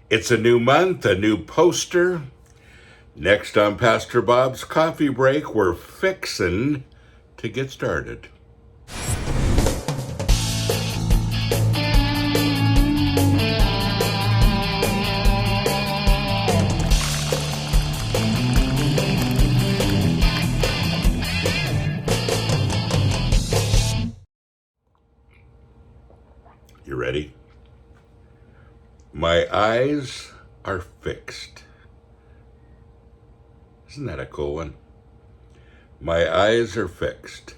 It's a new month, a new poster. Next on Pastor Bob's Coffee Break, we're fixin' to get started. You ready? My eyes are fixed. Isn't that a cool one? My eyes are fixed.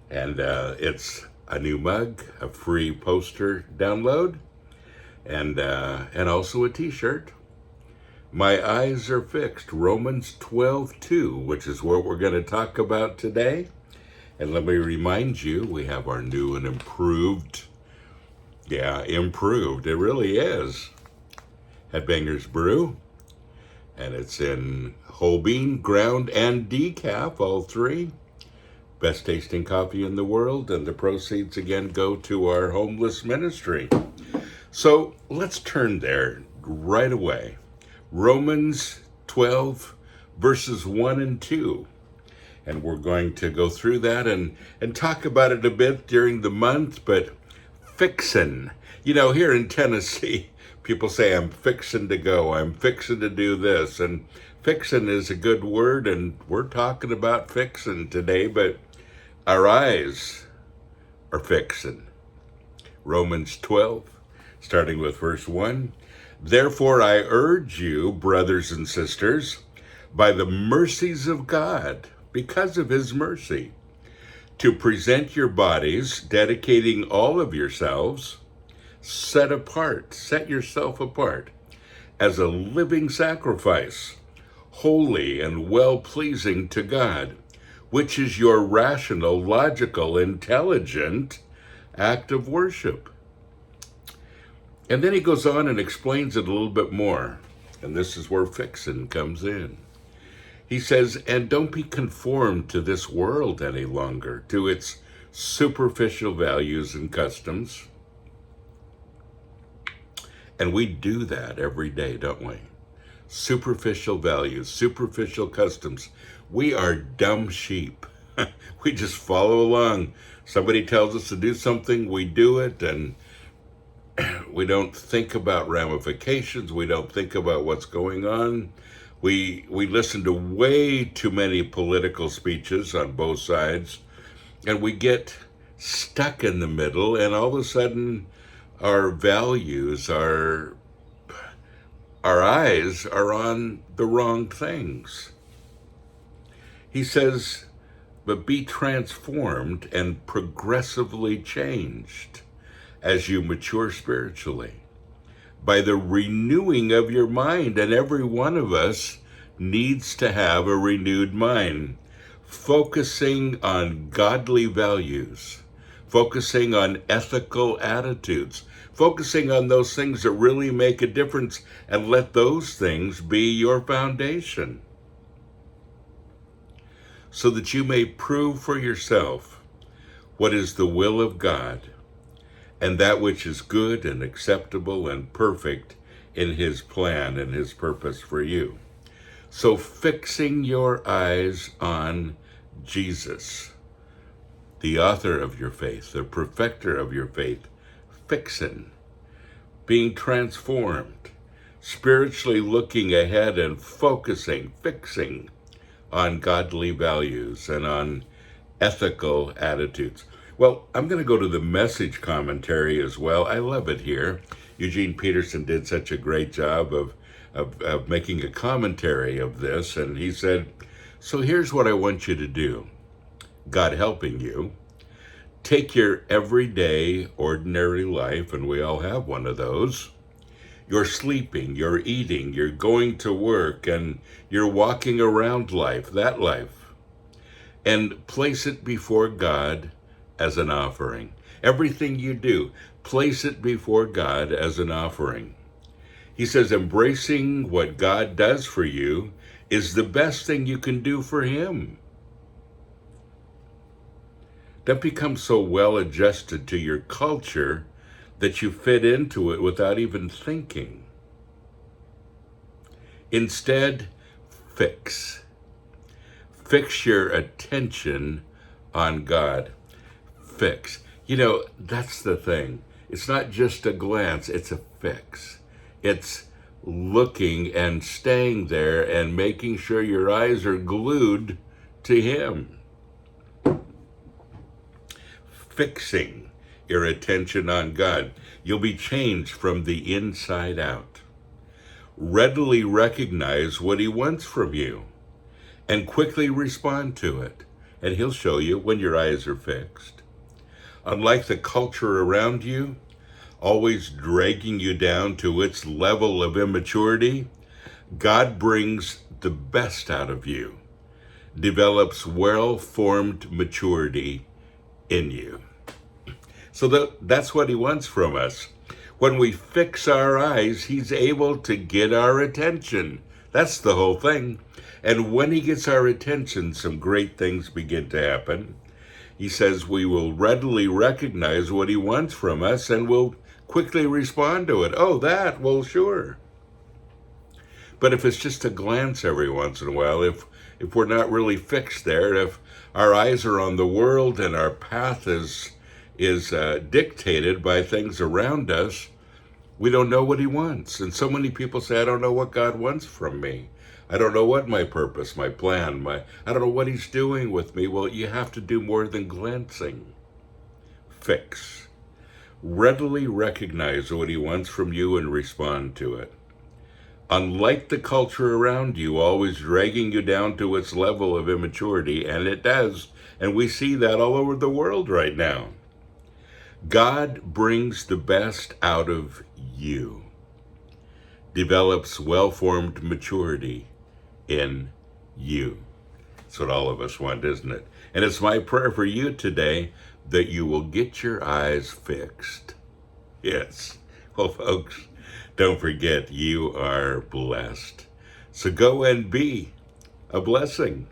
And it's a new mug, a free poster download, and also a t-shirt. My eyes are fixed. Romans 12:2, which is what we're going to talk about today. And let me remind you, we have our new and improved. Yeah, improved. It really is. Headbangers Brew. And it's in whole bean, ground, and decaf, all three. Best tasting coffee in the world. And the proceeds, again, go to our homeless ministry. So let's turn there right away. Romans 12, verses 1 and 2. And we're going to go through that and talk about it a bit during the month, but fixin'. You know, here in Tennessee, people say, I'm fixin' to go, I'm fixin' to do this. And fixin' is a good word, and we're talking about fixin' today, but our eyes are fixin'. Romans 12, starting with verse 1. Therefore I urge you, brothers and sisters, by the mercies of God, because of his mercy, to present your bodies, dedicating all of yourselves, set yourself apart as a living sacrifice, holy and well-pleasing to God, which is your rational, logical, intelligent act of worship. And then he goes on and explains it a little bit more. And this is where fixin' comes in. He says, and don't be conformed to this world any longer, to its superficial values and customs. And we do that every day, don't we? Superficial values, superficial customs. We are dumb sheep. We just follow along. Somebody tells us to do something, we do it, and we don't think about ramifications. We don't think about what's going on. We listen to way too many political speeches on both sides, and we get stuck in the middle, and all of a sudden our values, our eyes are on the wrong things. He says, but be transformed and progressively changed as you mature spiritually by the renewing of your mind. And every one of us needs to have a renewed mind, focusing on godly values, focusing on ethical attitudes, focusing on those things that really make a difference, and let those things be your foundation, so that you may prove for yourself what is the will of God, and that which is good and acceptable and perfect in his plan and his purpose for you. So fixing your eyes on Jesus, the author of your faith, the perfecter of your faith, fixing, being transformed, spiritually looking ahead and fixing on godly values and on ethical attitudes. Well, I'm going to go to the Message commentary as well. I love it here. Eugene Peterson did such a great job of making a commentary of this, and he said, so here's what I want you to do, God helping you. Take your everyday, ordinary life, and we all have one of those. You're sleeping, you're eating, you're going to work, and you're walking around life, that life, and place it before God as an offering. Everything you do, place it before God as an offering. He says embracing what God does for you is the best thing you can do for him. Don't become so well adjusted to your culture that you fit into it without even thinking. Instead, fix. Fix your attention on God. Fix. That's the thing. It's not just a glance, it's a fix. It's looking and staying there and making sure your eyes are glued to Him. Fixing your attention on God. You'll be changed from the inside out. Readily recognize what He wants from you and quickly respond to it. And He'll show you when your eyes are fixed. Unlike the culture around you, always dragging you down to its level of immaturity, God brings the best out of you, develops well-formed maturity in you. So that's what He wants from us. When we fix our eyes, He's able to get our attention. That's the whole thing. And when He gets our attention, some great things begin to happen. He says we will readily recognize what He wants from us and will quickly respond to it. Oh, that? Well, sure. But if it's just a glance every once in a while, if we're not really fixed there, if our eyes are on the world and our path is dictated by things around us, we don't know what He wants. And so many people say, I don't know what God wants from me. I don't know what my purpose, my plan, I don't know what He's doing with me. Well, you have to do more than glancing. Fix. Readily recognize what He wants from you and respond to it. Unlike the culture around you, always dragging you down to its level of immaturity, and it does, and we see that all over the world right now. God brings the best out of you, develops well-formed maturity in you. That's what all of us want, isn't it? And it's my prayer for you today that you will get your eyes fixed. Yes. Well, folks, don't forget you are blessed. So go and be a blessing.